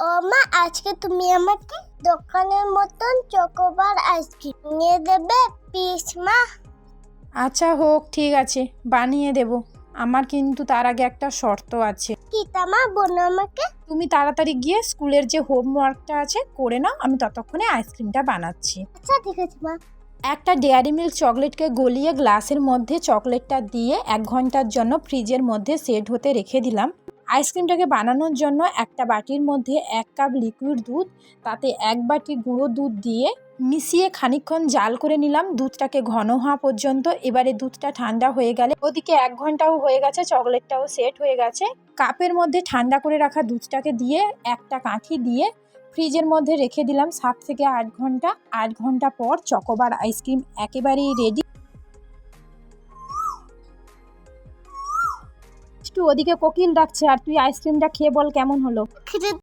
ও মা, আজকে তুমি আমাকে দোকানের মতন চকোবার আইসক্রিম নিয়ে দেবে প্লিজ মা। আচ্ছা হোক, ঠিক আছে, বানিয়ে দেব। আমার কিন্তু তার আগে একটা শর্ত আছে। কি তা মা, বলো আমাকে। তুমি তাড়াতাড়ি গিয়ে স্কুলের যে হোমওয়ার্কটা আছে করে নাও, আমি ততক্ষণে আইসক্রিমটা বানাচ্ছি। আচ্ছা ঠিক আছে মা। একটা ডেয়ারি মিল্ক চকলেটকে গলিয়ে গ্লাসের মধ্যে চকলেটটা দিয়ে 1 ঘন্টার জন্য ফ্রিজের মধ্যে সেট হতে রেখে দিলাম। আইসক্রিমটাকে বানানোর জন্য একটা বাটির মধ্যে 1 কাপ লিকুইড দুধ, তাতে 1 বাটি গুঁড়ো দুধ দিয়ে মিশিয়ে খানিকক্ষণ জাল করে নিলাম দুধটাকে ঘন হওয়া পর্যন্ত। এবারে দুধটা ঠান্ডা হয়ে গেলে, ওদিকে 1 ঘন্টাও হয়ে গেছে, চকলেটটাও সেট হয়ে গেছে, কাপের মধ্যে ঠান্ডা করে রাখা দুধটাকে দিয়ে একটা কাঠি দিয়ে ফ্রিজের মধ্যে রেখে দিলাম 7 থেকে 8 ঘন্টা। 8 ঘন্টা পর চকোবার আইসক্রিম একেবারেই রেডি। একটু ওদিকে কোকিল ডাকছে, আর তুই আইসক্রিমটা খেয়ে বল কেমন হলো। খিদে